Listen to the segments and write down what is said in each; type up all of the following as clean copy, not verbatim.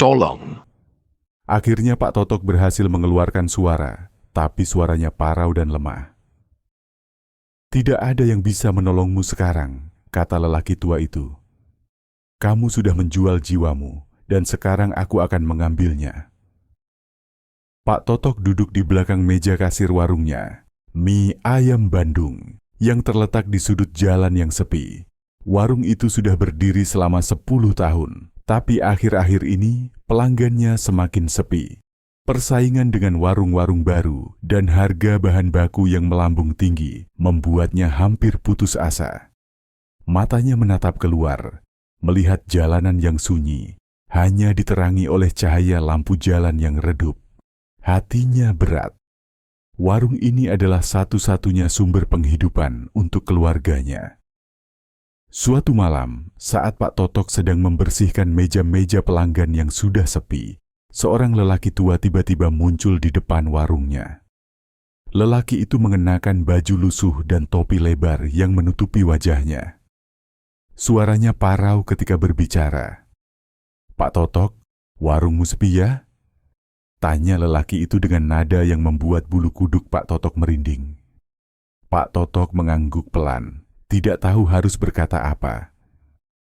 tolong. Akhirnya Pak Totok berhasil mengeluarkan suara, tapi suaranya parau dan lemah. "Tidak ada yang bisa menolongmu sekarang," kata lelaki tua itu. "Kamu sudah menjual jiwamu, dan sekarang aku akan mengambilnya." Pak Totok duduk di belakang meja kasir warungnya, Mie Ayam Bandung, yang terletak di sudut jalan yang sepi. Warung itu sudah berdiri selama 10 tahun, tapi akhir-akhir ini pelanggannya semakin sepi. Persaingan dengan warung-warung baru dan harga bahan baku yang melambung tinggi membuatnya hampir putus asa. Matanya menatap keluar, melihat jalanan yang sunyi, hanya diterangi oleh cahaya lampu jalan yang redup. Hatinya berat. Warung ini adalah satu-satunya sumber penghidupan untuk keluarganya. Suatu malam, saat Pak Totok sedang membersihkan meja-meja pelanggan yang sudah sepi, seorang lelaki tua tiba-tiba muncul di depan warungnya. Lelaki itu mengenakan baju lusuh dan topi lebar yang menutupi wajahnya. Suaranya parau ketika berbicara. "Pak Totok, warungmu sepi ya?" tanya lelaki itu dengan nada yang membuat bulu kuduk Pak Totok merinding. Pak Totok mengangguk pelan, tidak tahu harus berkata apa.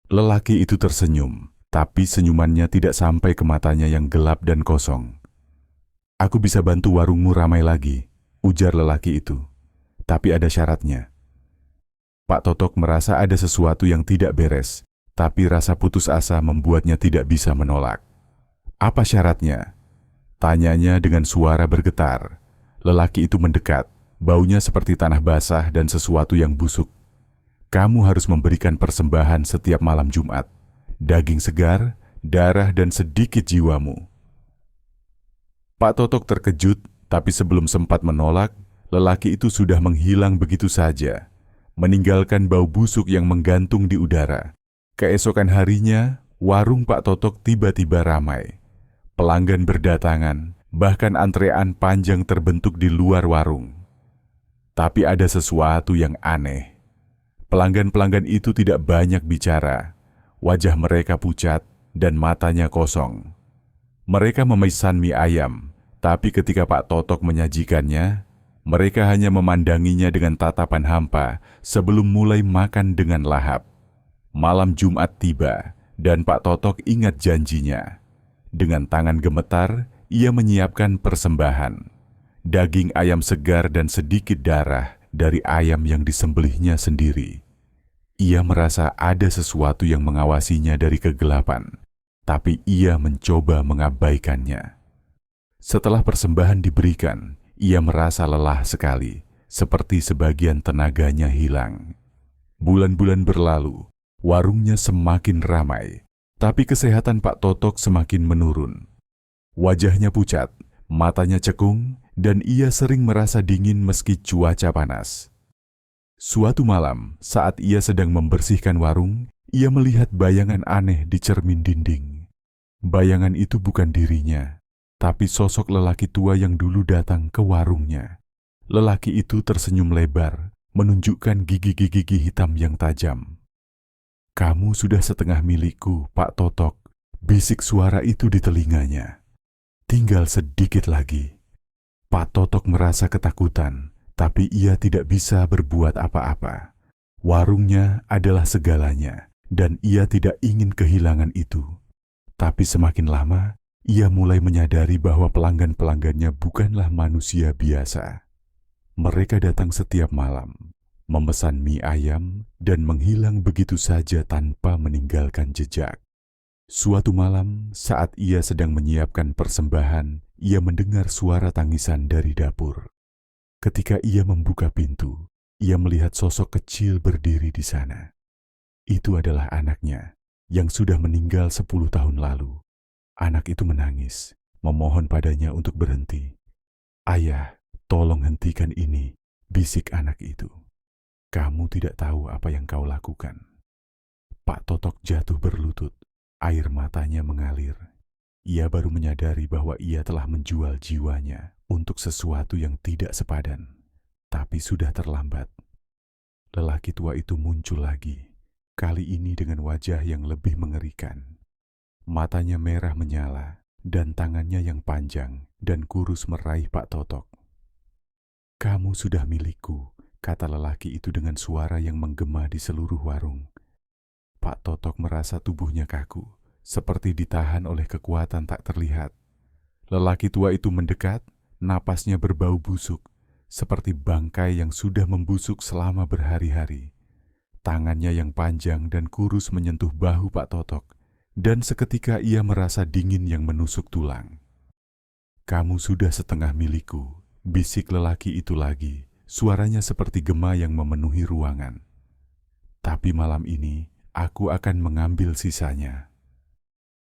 Lelaki itu tersenyum, tapi senyumannya tidak sampai ke matanya yang gelap dan kosong. "Aku bisa bantu warungmu ramai lagi," ujar lelaki itu. "Tapi ada syaratnya." Pak Totok merasa ada sesuatu yang tidak beres, tapi rasa putus asa membuatnya tidak bisa menolak. "Apa syaratnya?" tanyanya dengan suara bergetar. Lelaki itu mendekat, baunya seperti tanah basah dan sesuatu yang busuk. "Kamu harus memberikan persembahan setiap malam Jumat. Daging segar, darah dan sedikit jiwamu." Pak Totok terkejut, tapi sebelum sempat menolak, lelaki itu sudah menghilang begitu saja, meninggalkan bau busuk yang menggantung di udara. Keesokan harinya, warung Pak Totok tiba-tiba ramai. Pelanggan berdatangan, bahkan antrean panjang terbentuk di luar warung. Tapi ada sesuatu yang aneh. Pelanggan-pelanggan itu tidak banyak bicara. Wajah mereka pucat dan matanya kosong. Mereka memesan mie ayam, tapi ketika Pak Totok menyajikannya, mereka hanya memandanginya dengan tatapan hampa sebelum mulai makan dengan lahap. Malam Jumat tiba, dan Pak Totok ingat janjinya. Dengan tangan gemetar, ia menyiapkan persembahan. Daging ayam segar dan sedikit darah dari ayam yang disembelihnya sendiri. Ia merasa ada sesuatu yang mengawasinya dari kegelapan, tapi ia mencoba mengabaikannya. Setelah persembahan diberikan, ia merasa lelah sekali, seperti sebagian tenaganya hilang. Bulan-bulan berlalu, warungnya semakin ramai. Tapi kesehatan Pak Totok semakin menurun. Wajahnya pucat, matanya cekung, dan ia sering merasa dingin meski cuaca panas. Suatu malam, saat ia sedang membersihkan warung, ia melihat bayangan aneh di cermin dinding. Bayangan itu bukan dirinya, tapi sosok lelaki tua yang dulu datang ke warungnya. Lelaki itu tersenyum lebar, menunjukkan gigi-gigi hitam yang tajam. "Kamu sudah setengah milikku, Pak Totok," bisik suara itu di telinganya. "Tinggal sedikit lagi." Pak Totok merasa ketakutan, tapi ia tidak bisa berbuat apa-apa. Warungnya adalah segalanya, dan ia tidak ingin kehilangan itu. Tapi semakin lama, ia mulai menyadari bahwa pelanggan-pelanggannya bukanlah manusia biasa. Mereka datang setiap malam, memesan mie ayam, dan menghilang begitu saja tanpa meninggalkan jejak. Suatu malam, saat ia sedang menyiapkan persembahan, ia mendengar suara tangisan dari dapur. Ketika ia membuka pintu, ia melihat sosok kecil berdiri di sana. Itu adalah anaknya, yang sudah meninggal 10 tahun lalu. Anak itu menangis, memohon padanya untuk berhenti. "Ayah, tolong hentikan ini," bisik anak itu. "Kamu tidak tahu apa yang kau lakukan." Pak Totok jatuh berlutut, air matanya mengalir. Ia baru menyadari bahwa ia telah menjual jiwanya untuk sesuatu yang tidak sepadan. Tapi sudah terlambat. Lelaki tua itu muncul lagi, kali ini dengan wajah yang lebih mengerikan. Matanya merah menyala, dan tangannya yang panjang dan kurus meraih Pak Totok. "Kamu sudah milikku," kata lelaki itu dengan suara yang menggema di seluruh warung. Pak Totok merasa tubuhnya kaku, seperti ditahan oleh kekuatan tak terlihat. Lelaki tua itu mendekat, napasnya berbau busuk, seperti bangkai yang sudah membusuk selama berhari-hari. Tangannya yang panjang dan kurus menyentuh bahu Pak Totok, dan seketika ia merasa dingin yang menusuk tulang. "Kamu sudah setengah milikku," bisik lelaki itu lagi, suaranya seperti gema yang memenuhi ruangan. "Tapi malam ini, aku akan mengambil sisanya."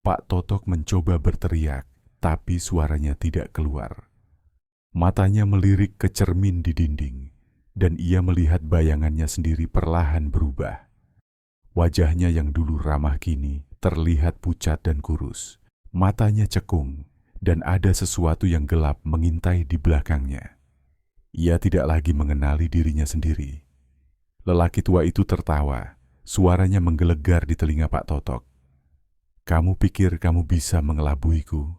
Pak Totok mencoba berteriak, tapi suaranya tidak keluar. Matanya melirik ke cermin di dinding, dan ia melihat bayangannya sendiri perlahan berubah. Wajahnya yang dulu ramah kini terlihat pucat dan kurus. Matanya cekung, dan ada sesuatu yang gelap mengintai di belakangnya. Ia tidak lagi mengenali dirinya sendiri. Lelaki tua itu tertawa, suaranya menggelegar di telinga Pak Totok. "Kamu pikir kamu bisa mengelabuiku?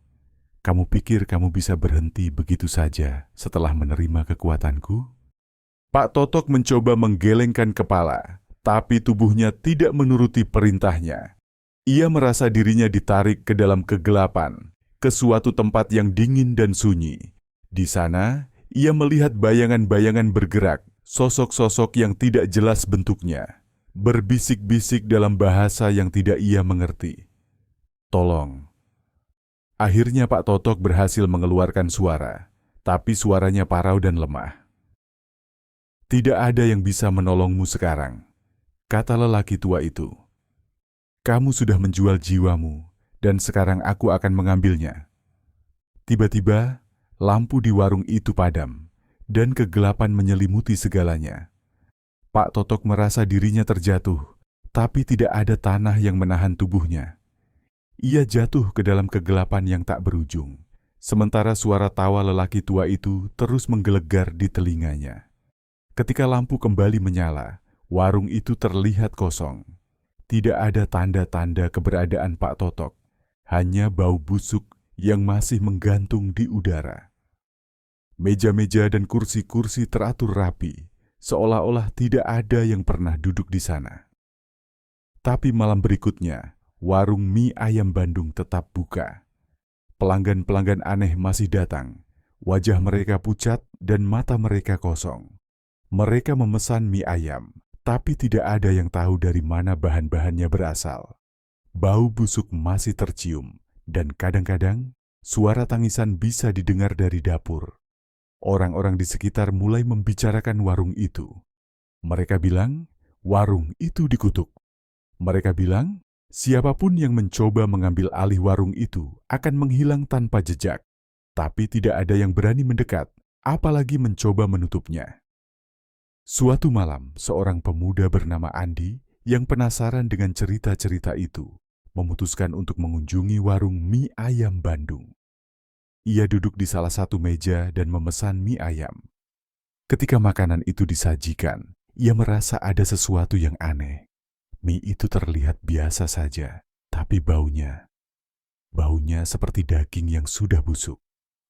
Kamu pikir kamu bisa berhenti begitu saja setelah menerima kekuatanku?" Pak Totok mencoba menggelengkan kepala, tapi tubuhnya tidak menuruti perintahnya. Ia merasa dirinya ditarik ke dalam kegelapan, ke suatu tempat yang dingin dan sunyi. Di sana, ia melihat bayangan-bayangan bergerak, sosok-sosok yang tidak jelas bentuknya, berbisik-bisik dalam bahasa yang tidak ia mengerti. "Tolong." Akhirnya Pak Totok berhasil mengeluarkan suara, tapi suaranya parau dan lemah. "Tidak ada yang bisa menolongmu sekarang," kata lelaki tua itu. "Kamu sudah menjual jiwamu, dan sekarang aku akan mengambilnya." Tiba-tiba, lampu di warung itu padam, dan kegelapan menyelimuti segalanya. Pak Totok merasa dirinya terjatuh, tapi tidak ada tanah yang menahan tubuhnya. Ia jatuh ke dalam kegelapan yang tak berujung, sementara suara tawa lelaki tua itu terus menggelegar di telinganya. Ketika lampu kembali menyala, warung itu terlihat kosong. Tidak ada tanda-tanda keberadaan Pak Totok, hanya bau busuk yang masih menggantung di udara. Meja-meja dan kursi-kursi teratur rapi, seolah-olah tidak ada yang pernah duduk di sana. Tapi malam berikutnya, warung mie ayam Bandung tetap buka. Pelanggan-pelanggan aneh masih datang. Wajah mereka pucat dan mata mereka kosong. Mereka memesan mie ayam, tapi tidak ada yang tahu dari mana bahan-bahannya berasal. Bau busuk masih tercium, dan kadang-kadang suara tangisan bisa didengar dari dapur. Orang-orang di sekitar mulai membicarakan warung itu. Mereka bilang, warung itu dikutuk. Mereka bilang, siapapun yang mencoba mengambil alih warung itu akan menghilang tanpa jejak, tapi tidak ada yang berani mendekat, apalagi mencoba menutupnya. Suatu malam, seorang pemuda bernama Andi yang penasaran dengan cerita-cerita itu memutuskan untuk mengunjungi warung mie ayam Bandung. Ia duduk di salah satu meja dan memesan mie ayam. Ketika makanan itu disajikan, ia merasa ada sesuatu yang aneh. Mie itu terlihat biasa saja, tapi baunya seperti daging yang sudah busuk.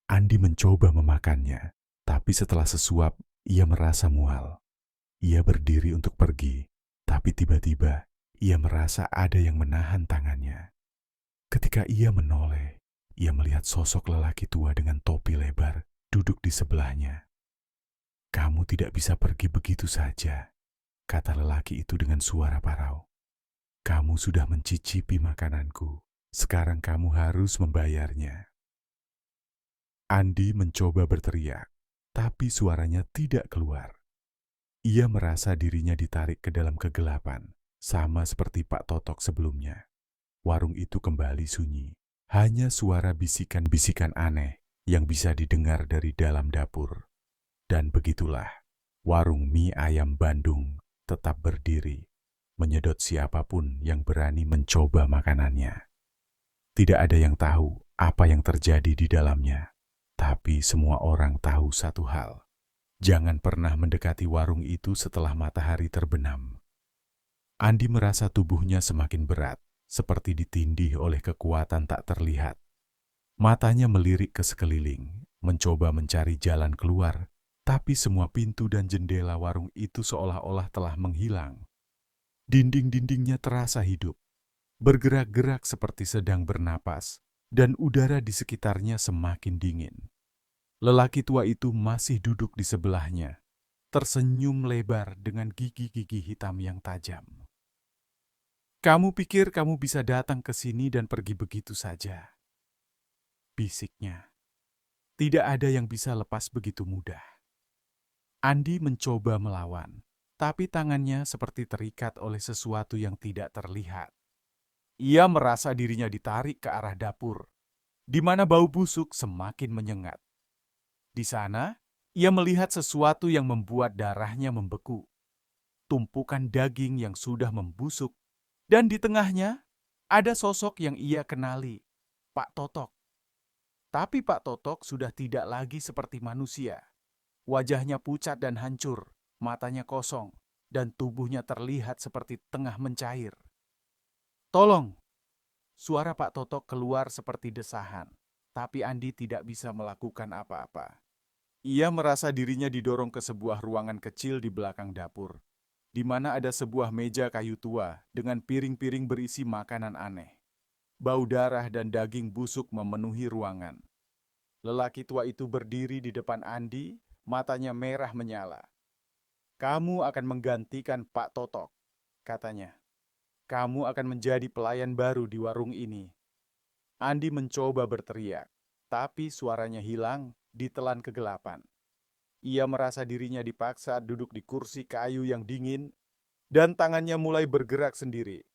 Andi mencoba memakannya, tapi setelah sesuap, ia merasa mual. Ia berdiri untuk pergi, tapi tiba-tiba ia merasa ada yang menahan tangannya. Ketika ia menoleh, ia melihat sosok lelaki tua dengan topi lebar duduk di sebelahnya. "Kamu tidak bisa pergi begitu saja," kata lelaki itu dengan suara parau. "Kamu sudah mencicipi makananku, sekarang kamu harus membayarnya." Andi mencoba berteriak, tapi suaranya tidak keluar. Ia merasa dirinya ditarik ke dalam kegelapan, sama seperti Pak Totok sebelumnya. Warung itu kembali sunyi, hanya suara bisikan-bisikan aneh yang bisa didengar dari dalam dapur. Dan begitulah, warung mie ayam Bandung tetap berdiri, menyedot siapapun yang berani mencoba makanannya. Tidak ada yang tahu apa yang terjadi di dalamnya, tapi semua orang tahu satu hal. Jangan pernah mendekati warung itu setelah matahari terbenam. Andi merasa tubuhnya semakin berat, seperti ditindih oleh kekuatan tak terlihat. Matanya melirik ke sekeliling, mencoba mencari jalan keluar, tapi semua pintu dan jendela warung itu seolah-olah telah menghilang. Dinding-dindingnya terasa hidup, bergerak-gerak seperti sedang bernapas, dan udara di sekitarnya semakin dingin. Lelaki tua itu masih duduk di sebelahnya, tersenyum lebar dengan gigi-gigi hitam yang tajam. "Kamu pikir kamu bisa datang ke sini dan pergi begitu saja?" bisiknya. "Tidak ada yang bisa lepas begitu mudah." Andi mencoba melawan, tapi tangannya seperti terikat oleh sesuatu yang tidak terlihat. Ia merasa dirinya ditarik ke arah dapur, di mana bau busuk semakin menyengat. Di sana, ia melihat sesuatu yang membuat darahnya membeku. Tumpukan daging yang sudah membusuk, dan di tengahnya ada sosok yang ia kenali, Pak Totok. Tapi Pak Totok sudah tidak lagi seperti manusia. Wajahnya pucat dan hancur, matanya kosong, dan tubuhnya terlihat seperti tengah mencair. "Tolong!" Suara Pak Totok keluar seperti desahan, tapi Andi tidak bisa melakukan apa-apa. Ia merasa dirinya didorong ke sebuah ruangan kecil di belakang dapur, di mana ada sebuah meja kayu tua dengan piring-piring berisi makanan aneh. Bau darah dan daging busuk memenuhi ruangan. Lelaki tua itu berdiri di depan Andi, matanya merah menyala. "Kamu akan menggantikan Pak Totok," katanya. "Kamu akan menjadi pelayan baru di warung ini." Andi mencoba berteriak, tapi suaranya hilang ditelan kegelapan. Ia merasa dirinya dipaksa duduk di kursi kayu yang dingin, dan tangannya mulai bergerak sendiri,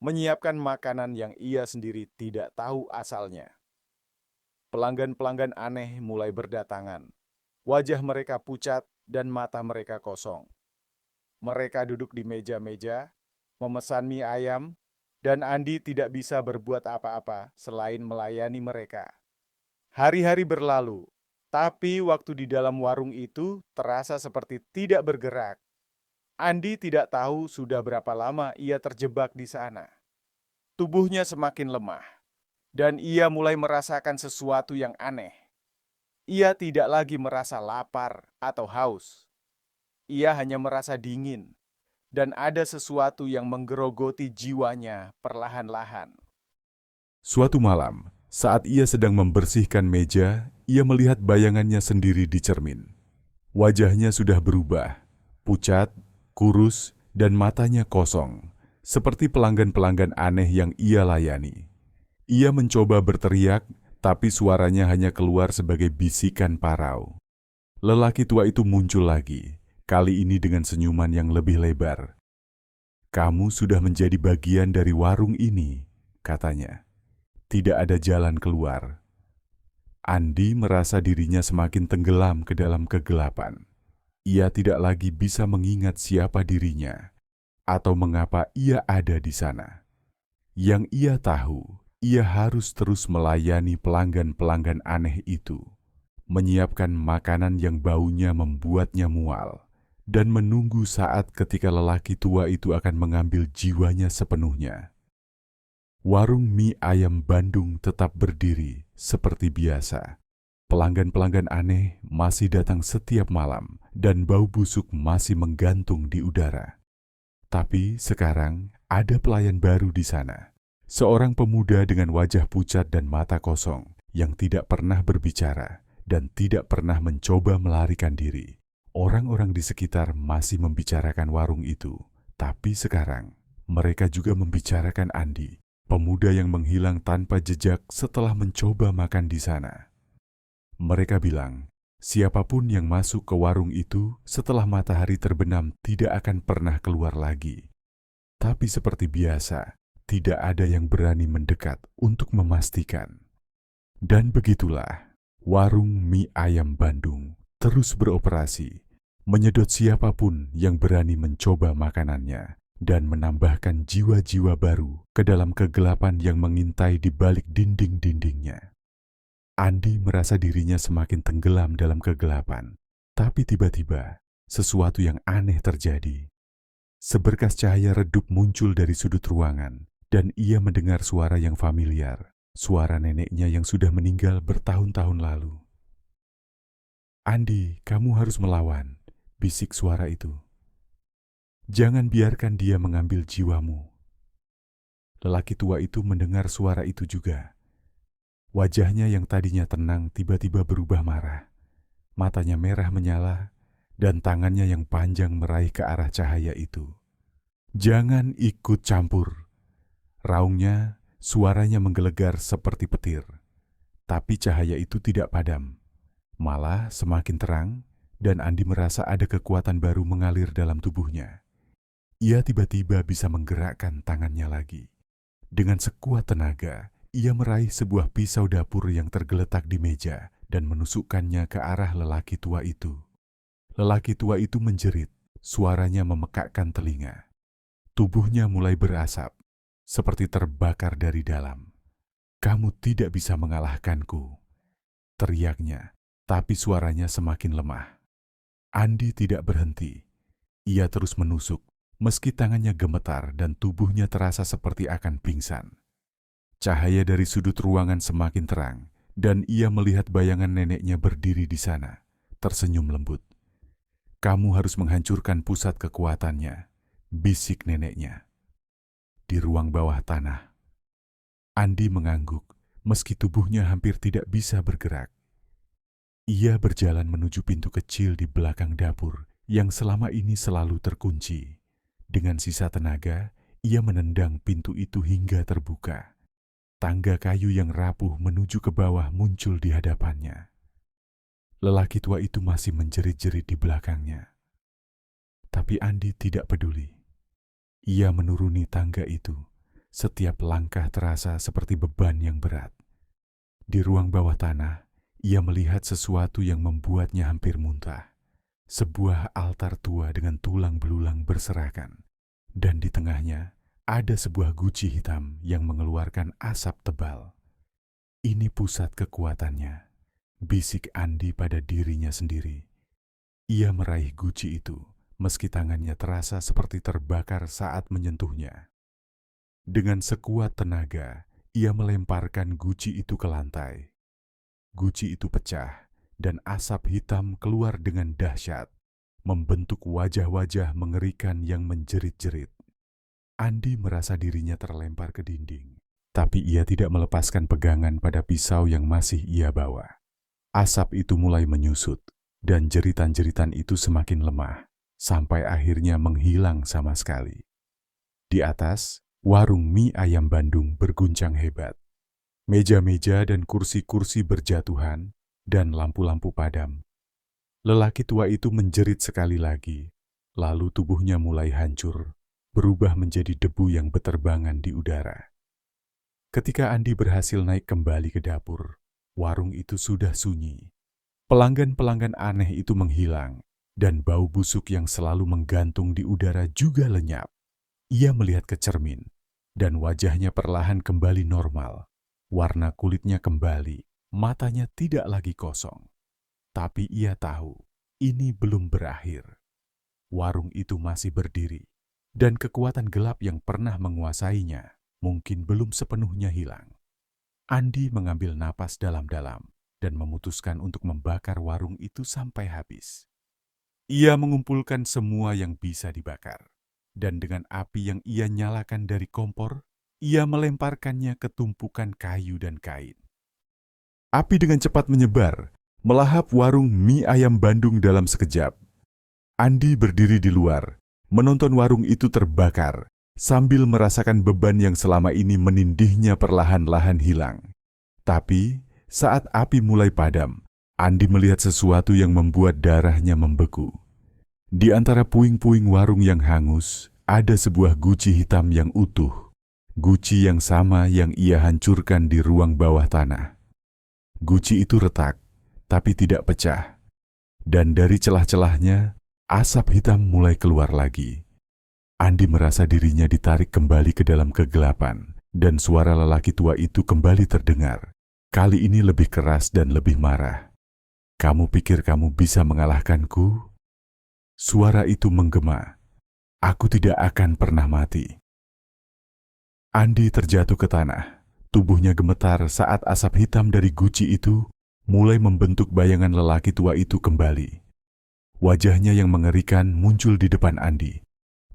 menyiapkan makanan yang ia sendiri tidak tahu asalnya. Pelanggan-pelanggan aneh mulai berdatangan. Wajah mereka pucat dan mata mereka kosong. Mereka duduk di meja-meja, memesan mie ayam, dan Andi tidak bisa berbuat apa-apa selain melayani mereka. Hari-hari berlalu, tapi waktu di dalam warung itu terasa seperti tidak bergerak. Andi tidak tahu sudah berapa lama ia terjebak di sana. Tubuhnya semakin lemah, dan ia mulai merasakan sesuatu yang aneh. Ia tidak lagi merasa lapar atau haus. Ia hanya merasa dingin, dan ada sesuatu yang menggerogoti jiwanya perlahan-lahan. Suatu malam, saat ia sedang membersihkan meja, ia melihat bayangannya sendiri di cermin. Wajahnya sudah berubah, pucat, kurus, dan matanya kosong, seperti pelanggan-pelanggan aneh yang ia layani. Ia mencoba berteriak, tapi suaranya hanya keluar sebagai bisikan parau. Lelaki tua itu muncul lagi, kali ini dengan senyuman yang lebih lebar. "Kamu sudah menjadi bagian dari warung ini," katanya. "Tidak ada jalan keluar." Andi merasa dirinya semakin tenggelam ke dalam kegelapan. Ia tidak lagi bisa mengingat siapa dirinya atau mengapa ia ada di sana. Yang ia tahu, ia harus terus melayani pelanggan-pelanggan aneh itu, menyiapkan makanan yang baunya membuatnya mual, dan menunggu saat ketika lelaki tua itu akan mengambil jiwanya sepenuhnya. Warung mie ayam Bandung tetap berdiri seperti biasa. Pelanggan-pelanggan aneh masih datang setiap malam dan bau busuk masih menggantung di udara. Tapi sekarang ada pelayan baru di sana. Seorang pemuda dengan wajah pucat dan mata kosong yang tidak pernah berbicara dan tidak pernah mencoba melarikan diri. Orang-orang di sekitar masih membicarakan warung itu, tapi sekarang mereka juga membicarakan Andi, pemuda yang menghilang tanpa jejak setelah mencoba makan di sana. Mereka bilang, siapapun yang masuk ke warung itu setelah matahari terbenam tidak akan pernah keluar lagi. Tapi seperti biasa, tidak ada yang berani mendekat untuk memastikan. Dan begitulah, warung mie ayam Bandung terus beroperasi, menyedot siapapun yang berani mencoba makanannya dan menambahkan jiwa-jiwa baru ke dalam kegelapan yang mengintai di balik dinding-dindingnya. Andi merasa dirinya semakin tenggelam dalam kegelapan, tapi tiba-tiba sesuatu yang aneh terjadi. Seberkas cahaya redup muncul dari sudut ruangan dan ia mendengar suara yang familiar, suara neneknya yang sudah meninggal bertahun-tahun lalu. "Andi, kamu harus melawan," bisik suara itu. "Jangan biarkan dia mengambil jiwamu." Lelaki tua itu mendengar suara itu juga. Wajahnya yang tadinya tenang tiba-tiba berubah marah. Matanya merah menyala, dan tangannya yang panjang meraih ke arah cahaya itu. "Jangan ikut campur," raungnya, suaranya menggelegar seperti petir. Tapi cahaya itu tidak padam, malah semakin terang, dan Andi merasa ada kekuatan baru mengalir dalam tubuhnya. Ia tiba-tiba bisa menggerakkan tangannya lagi. Dengan sekuat tenaga, ia meraih sebuah pisau dapur yang tergeletak di meja dan menusukkannya ke arah lelaki tua itu. Lelaki tua itu menjerit, suaranya memekakkan telinga. Tubuhnya mulai berasap, seperti terbakar dari dalam. "Kamu tidak bisa mengalahkanku," teriaknya, tapi suaranya semakin lemah. Andi tidak berhenti. Ia terus menusuk, meski tangannya gemetar dan tubuhnya terasa seperti akan pingsan. Cahaya dari sudut ruangan semakin terang, dan ia melihat bayangan neneknya berdiri di sana, tersenyum lembut. "Kamu harus menghancurkan pusat kekuatannya," bisik neneknya. Di ruang bawah tanah, Andi mengangguk, meski tubuhnya hampir tidak bisa bergerak. Ia berjalan menuju pintu kecil di belakang dapur yang selama ini selalu terkunci. Dengan sisa tenaga, ia menendang pintu itu hingga terbuka. Tangga kayu yang rapuh menuju ke bawah muncul di hadapannya. Lelaki tua itu masih menjerit-jerit di belakangnya. Tapi Andi tidak peduli. Ia menuruni tangga itu. Setiap langkah terasa seperti beban yang berat. Di ruang bawah tanah, ia melihat sesuatu yang membuatnya hampir muntah. Sebuah altar tua dengan tulang belulang berserakan. Dan di tengahnya, ada sebuah guci hitam yang mengeluarkan asap tebal. "Ini pusat kekuatannya," bisik Andi pada dirinya sendiri. Ia meraih guci itu, meski tangannya terasa seperti terbakar saat menyentuhnya. Dengan sekuat tenaga, ia melemparkan guci itu ke lantai. Guci itu pecah, dan asap hitam keluar dengan dahsyat, membentuk wajah-wajah mengerikan yang menjerit-jerit. Andi merasa dirinya terlempar ke dinding, tapi ia tidak melepaskan pegangan pada pisau yang masih ia bawa. Asap itu mulai menyusut, dan jeritan-jeritan itu semakin lemah, sampai akhirnya menghilang sama sekali. Di atas, warung mie ayam Bandung berguncang hebat. Meja-meja dan kursi-kursi berjatuhan, dan lampu-lampu padam. Lelaki tua itu menjerit sekali lagi, lalu tubuhnya mulai hancur, berubah menjadi debu yang beterbangan di udara. Ketika Andi berhasil naik kembali ke dapur, warung itu sudah sunyi. Pelanggan-pelanggan aneh itu menghilang, dan bau busuk yang selalu menggantung di udara juga lenyap. Ia melihat ke cermin, dan wajahnya perlahan kembali normal. Warna kulitnya kembali, matanya tidak lagi kosong. Tapi ia tahu, ini belum berakhir. Warung itu masih berdiri, dan kekuatan gelap yang pernah menguasainya mungkin belum sepenuhnya hilang. Andi mengambil napas dalam-dalam dan memutuskan untuk membakar warung itu sampai habis. Ia mengumpulkan semua yang bisa dibakar, dan dengan api yang ia nyalakan dari kompor, ia melemparkannya ke tumpukan kayu dan kain. Api dengan cepat menyebar, melahap warung mie ayam Bandung dalam sekejap. Andi berdiri di luar, menonton warung itu terbakar, sambil merasakan beban yang selama ini menindihnya perlahan-lahan hilang. Tapi, saat api mulai padam, Andi melihat sesuatu yang membuat darahnya membeku. Di antara puing-puing warung yang hangus, ada sebuah guci hitam yang utuh. Guci yang sama yang ia hancurkan di ruang bawah tanah. Guci itu retak, tapi tidak pecah. Dan dari celah-celahnya, asap hitam mulai keluar lagi. Andi merasa dirinya ditarik kembali ke dalam kegelapan, dan suara lelaki tua itu kembali terdengar. Kali ini lebih keras dan lebih marah. "Kamu pikir kamu bisa mengalahkanku?" Suara itu menggema. "Aku tidak akan pernah mati." Andi terjatuh ke tanah. Tubuhnya gemetar saat asap hitam dari guci itu mulai membentuk bayangan lelaki tua itu kembali. Wajahnya yang mengerikan muncul di depan Andi.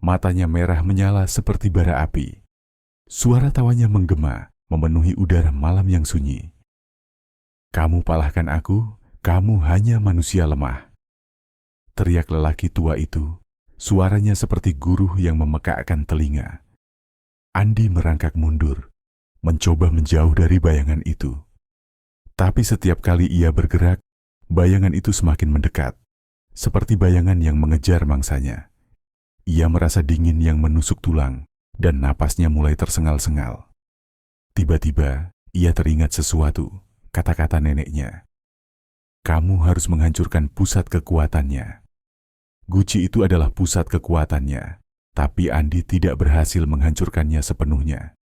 Matanya merah menyala seperti bara api. Suara tawanya menggema, memenuhi udara malam yang sunyi. "Kamu palahkan aku, kamu hanya manusia lemah," teriak lelaki tua itu. Suaranya seperti guru yang memekakkan telinga. Andi merangkak mundur, mencoba menjauh dari bayangan itu. Tapi setiap kali ia bergerak, bayangan itu semakin mendekat, seperti bayangan yang mengejar mangsanya. Ia merasa dingin yang menusuk tulang, dan napasnya mulai tersengal-sengal. Tiba-tiba, ia teringat sesuatu, kata-kata neneknya. "Kamu harus menghancurkan pusat kekuatannya." Guci itu adalah pusat kekuatannya, tapi Andi tidak berhasil menghancurkannya sepenuhnya.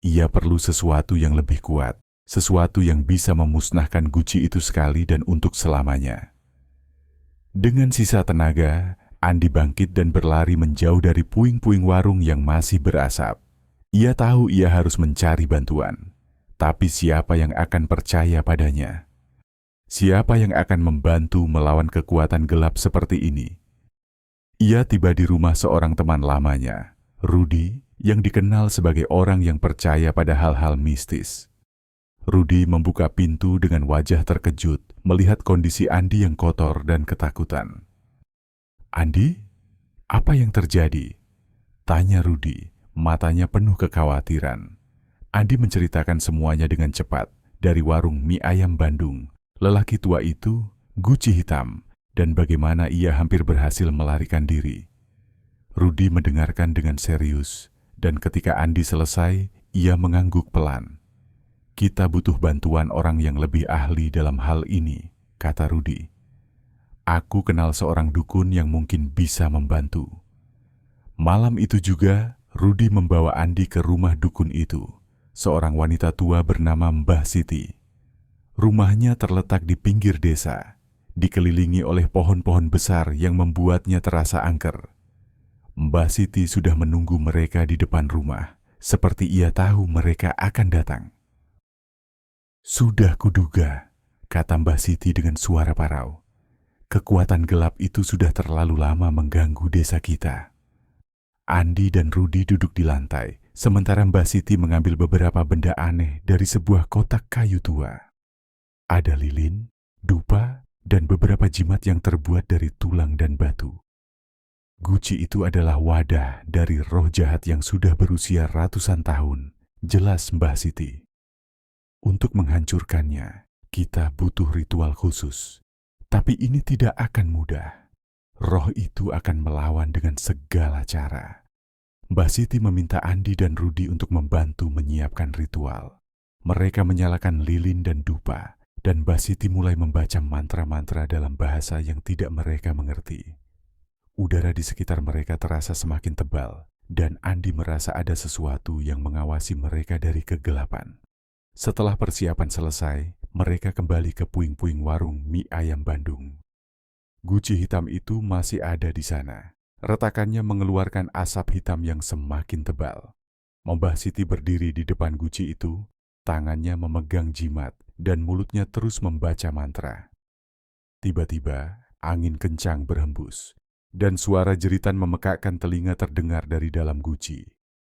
Ia perlu sesuatu yang lebih kuat, sesuatu yang bisa memusnahkan guci itu sekali dan untuk selamanya. Dengan sisa tenaga, Andi bangkit dan berlari menjauh dari puing-puing warung yang masih berasap. Ia tahu ia harus mencari bantuan, tapi siapa yang akan percaya padanya? Siapa yang akan membantu melawan kekuatan gelap seperti ini? Ia tiba di rumah seorang teman lamanya, Rudy, yang dikenal sebagai orang yang percaya pada hal-hal mistis. Rudy membuka pintu dengan wajah terkejut melihat kondisi Andi yang kotor dan ketakutan. "Andi, apa yang terjadi?" tanya Rudy, matanya penuh kekhawatiran. Andi menceritakan semuanya dengan cepat, dari warung mie ayam Bandung, lelaki tua itu, guci hitam, dan bagaimana ia hampir berhasil melarikan diri. Rudy mendengarkan dengan serius, dan ketika Andi selesai, ia mengangguk pelan. "Kita butuh bantuan orang yang lebih ahli dalam hal ini," kata Rudy. "Aku kenal seorang dukun yang mungkin bisa membantu." Malam itu juga, Rudy membawa Andi ke rumah dukun itu, seorang wanita tua bernama Mbah Siti. Rumahnya terletak di pinggir desa, dikelilingi oleh pohon-pohon besar yang membuatnya terasa angker. Mbah Siti sudah menunggu mereka di depan rumah, seperti ia tahu mereka akan datang. "Sudah kuduga," kata Mbah Siti dengan suara parau. "Kekuatan gelap itu sudah terlalu lama mengganggu desa kita." Andi dan Rudy duduk di lantai, sementara Mbah Siti mengambil beberapa benda aneh dari sebuah kotak kayu tua. Ada lilin, dupa, dan beberapa jimat yang terbuat dari tulang dan batu. Guci itu adalah wadah dari roh jahat yang sudah berusia ratusan tahun, jelas Mbah Siti. Untuk menghancurkannya, kita butuh ritual khusus. Tapi ini tidak akan mudah. Roh itu akan melawan dengan segala cara. Mbah Siti meminta Andi dan Rudy untuk membantu menyiapkan ritual. Mereka menyalakan lilin dan dupa, dan Mbah Siti mulai membaca mantra-mantra dalam bahasa yang tidak mereka mengerti. Udara di sekitar mereka terasa semakin tebal, dan Andi merasa ada sesuatu yang mengawasi mereka dari kegelapan. Setelah persiapan selesai, mereka kembali ke puing-puing warung mie ayam Bandung. Guci hitam itu masih ada di sana. Retakannya mengeluarkan asap hitam yang semakin tebal. Mbah Siti berdiri di depan guci itu, tangannya memegang jimat dan mulutnya terus membaca mantra. Tiba-tiba, angin kencang berhembus, dan suara jeritan memekakkan telinga terdengar dari dalam guci.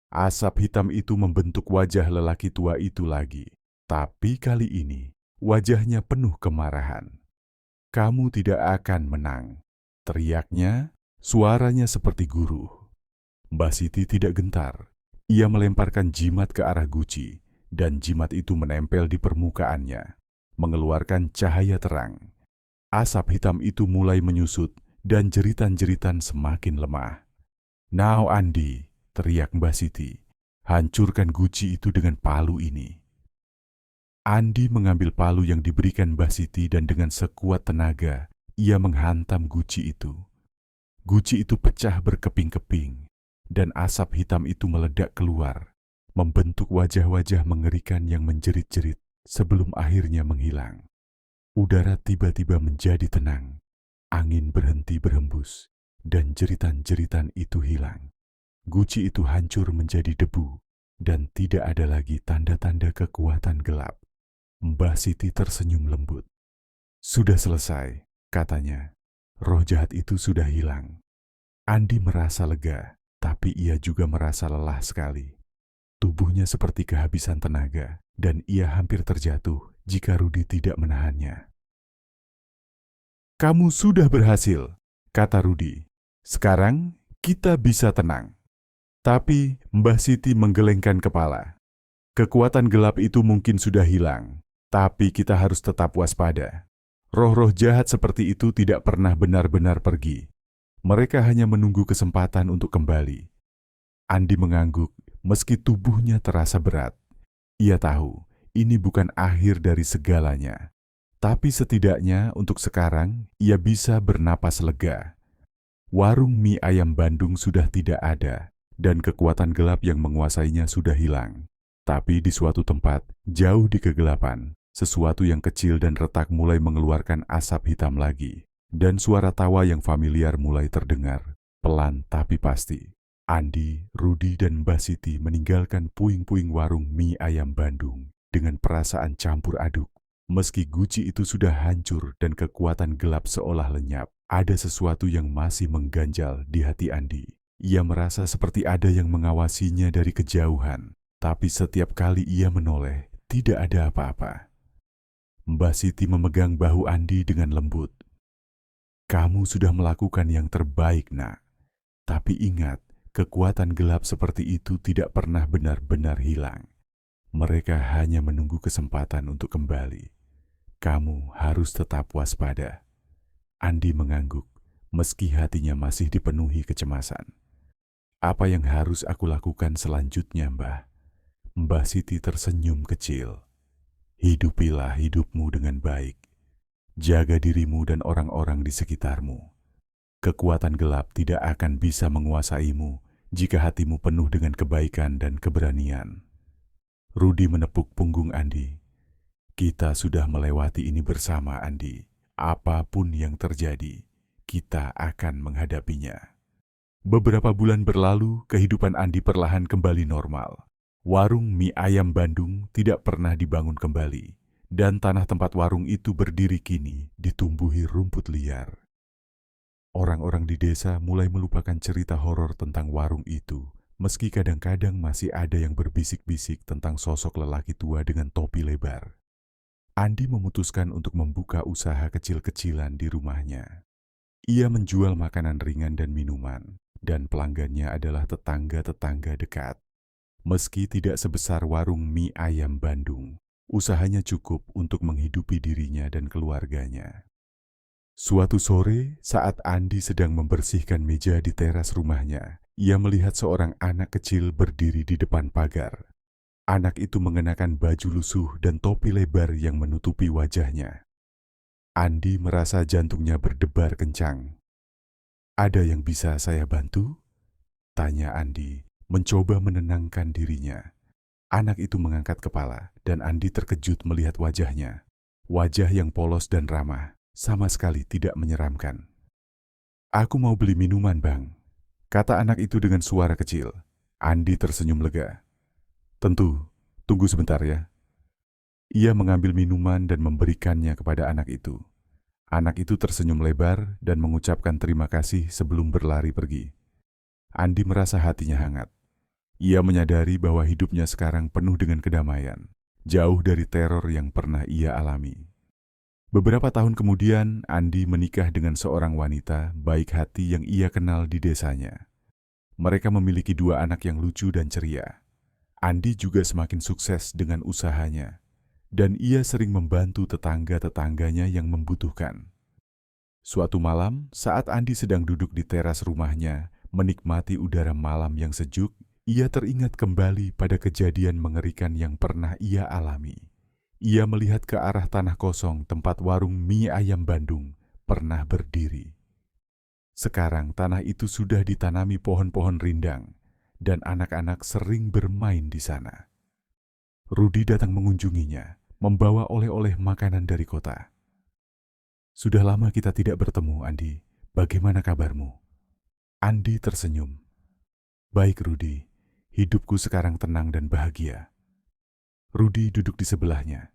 Asap hitam itu membentuk wajah lelaki tua itu lagi, tapi kali ini wajahnya penuh kemarahan. "Kamu tidak akan menang," teriaknya, suaranya seperti guru. Mbah Siti tidak gentar. Ia melemparkan jimat ke arah guci, dan jimat itu menempel di permukaannya, mengeluarkan cahaya terang. Asap hitam itu mulai menyusut, dan jeritan-jeritan semakin lemah. "Now Andi," teriak Mbah Siti, "hancurkan guci itu dengan palu ini." Andi mengambil palu yang diberikan Mbah Siti dan dengan sekuat tenaga, ia menghantam guci itu. Guci itu pecah berkeping-keping, dan asap hitam itu meledak keluar, membentuk wajah-wajah mengerikan yang menjerit-jerit sebelum akhirnya menghilang. Udara tiba-tiba menjadi tenang, angin berhenti berhembus, dan jeritan-jeritan itu hilang. Guci itu hancur menjadi debu, dan tidak ada lagi tanda-tanda kekuatan gelap. Mbah Siti tersenyum lembut. Sudah selesai, katanya. Roh jahat itu sudah hilang. Andi merasa lega, tapi ia juga merasa lelah sekali. Tubuhnya seperti kehabisan tenaga, dan ia hampir terjatuh jika Rudi tidak menahannya. Kamu sudah berhasil, kata Rudi. Sekarang kita bisa tenang. Tapi Mbah Siti menggelengkan kepala. Kekuatan gelap itu mungkin sudah hilang, tapi kita harus tetap waspada. Roh-roh jahat seperti itu tidak pernah benar-benar pergi. Mereka hanya menunggu kesempatan untuk kembali. Andi mengangguk meski tubuhnya terasa berat. Ia tahu ini bukan akhir dari segalanya. Tapi setidaknya untuk sekarang ia bisa bernapas lega. Warung mie ayam Bandung sudah tidak ada dan kekuatan gelap yang menguasainya sudah hilang. Tapi di suatu tempat, jauh di kegelapan, sesuatu yang kecil dan retak mulai mengeluarkan asap hitam lagi. Dan suara tawa yang familiar mulai terdengar, pelan tapi pasti. Andi, Rudi, dan Mbah Siti meninggalkan puing-puing warung mie ayam Bandung dengan perasaan campur aduk. Meski guci itu sudah hancur dan kekuatan gelap seolah lenyap, ada sesuatu yang masih mengganjal di hati Andi. Ia merasa seperti ada yang mengawasinya dari kejauhan, tapi setiap kali ia menoleh, tidak ada apa-apa. Mbah Siti memegang bahu Andi dengan lembut. Kamu sudah melakukan yang terbaik, nak. Tapi ingat, kekuatan gelap seperti itu tidak pernah benar-benar hilang. Mereka hanya menunggu kesempatan untuk kembali. Kamu harus tetap waspada. Andi mengangguk, meski hatinya masih dipenuhi kecemasan. Apa yang harus aku lakukan selanjutnya, Mbah? Mbah Siti tersenyum kecil. Hidupilah hidupmu dengan baik. Jaga dirimu dan orang-orang di sekitarmu. Kekuatan gelap tidak akan bisa menguasaimu jika hatimu penuh dengan kebaikan dan keberanian. Rudi menepuk punggung Andi. Kita sudah melewati ini bersama, Andi. Apapun yang terjadi, kita akan menghadapinya. Beberapa bulan berlalu, kehidupan Andi perlahan kembali normal. Warung mie ayam Bandung tidak pernah dibangun kembali, dan tanah tempat warung itu berdiri kini ditumbuhi rumput liar. Orang-orang di desa mulai melupakan cerita horor tentang warung itu, meski kadang-kadang masih ada yang berbisik-bisik tentang sosok lelaki tua dengan topi lebar. Andi memutuskan untuk membuka usaha kecil-kecilan di rumahnya. Ia menjual makanan ringan dan minuman, dan pelanggannya adalah tetangga-tetangga dekat. Meski tidak sebesar warung mie ayam Bandung, usahanya cukup untuk menghidupi dirinya dan keluarganya. Suatu sore, saat Andi sedang membersihkan meja di teras rumahnya, ia melihat seorang anak kecil berdiri di depan pagar. Anak itu mengenakan baju lusuh dan topi lebar yang menutupi wajahnya. Andi merasa jantungnya berdebar kencang. Ada yang bisa saya bantu? Tanya Andi, mencoba menenangkan dirinya. Anak itu mengangkat kepala dan Andi terkejut melihat wajahnya. Wajah yang polos dan ramah, sama sekali tidak menyeramkan. Aku mau beli minuman, Bang, kata anak itu dengan suara kecil. Andi tersenyum lega. Tentu, tunggu sebentar ya. Ia mengambil minuman dan memberikannya kepada anak itu. Anak itu tersenyum lebar dan mengucapkan terima kasih sebelum berlari pergi. Andi merasa hatinya hangat. Ia menyadari bahwa hidupnya sekarang penuh dengan kedamaian, jauh dari teror yang pernah ia alami. Beberapa tahun kemudian, Andi menikah dengan seorang wanita baik hati yang ia kenal di desanya. Mereka memiliki 2 anak yang lucu dan ceria. Andi juga semakin sukses dengan usahanya, dan ia sering membantu tetangga-tetangganya yang membutuhkan. Suatu malam, saat Andi sedang duduk di teras rumahnya, menikmati udara malam yang sejuk, ia teringat kembali pada kejadian mengerikan yang pernah ia alami. Ia melihat ke arah tanah kosong tempat warung mie ayam Bandung pernah berdiri. Sekarang tanah itu sudah ditanami pohon-pohon rindang, dan anak-anak sering bermain di sana. Rudi datang mengunjunginya, membawa oleh-oleh makanan dari kota. Sudah lama kita tidak bertemu, Andi. Bagaimana kabarmu? Andi tersenyum. Baik, Rudi. Hidupku sekarang tenang dan bahagia. Rudi duduk di sebelahnya.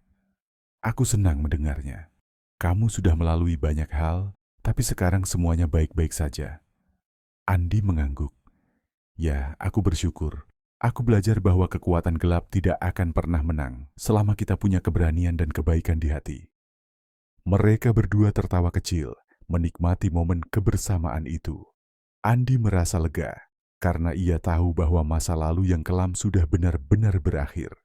Aku senang mendengarnya. Kamu sudah melalui banyak hal, tapi sekarang semuanya baik-baik saja. Andi mengangguk. Ya, aku bersyukur. Aku belajar bahwa kekuatan gelap tidak akan pernah menang selama kita punya keberanian dan kebaikan di hati. Mereka berdua tertawa kecil, menikmati momen kebersamaan itu. Andi merasa lega karena ia tahu bahwa masa lalu yang kelam sudah benar-benar berakhir.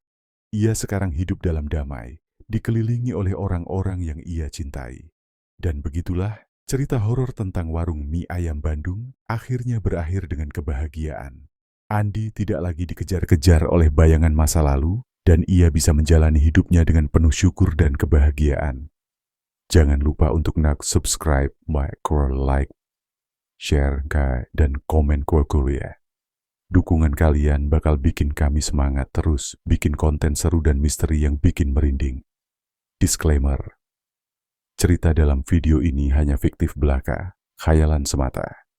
Ia sekarang hidup dalam damai, dikelilingi oleh orang-orang yang ia cintai. Dan begitulah cerita horor tentang warung mie ayam Bandung akhirnya berakhir dengan kebahagiaan. Andi tidak lagi dikejar-kejar oleh bayangan masa lalu, dan ia bisa menjalani hidupnya dengan penuh syukur dan kebahagiaan. Jangan lupa untuk subscribe, like, share, dan komen ya. Dukungan kalian bakal bikin kami semangat terus bikin konten seru dan misteri yang bikin merinding. Disclaimer, cerita dalam video ini hanya fiktif belaka, khayalan semata.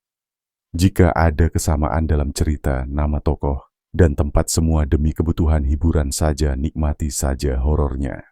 Jika ada kesamaan dalam cerita, nama tokoh, dan tempat semua demi kebutuhan hiburan saja, nikmati saja horornya.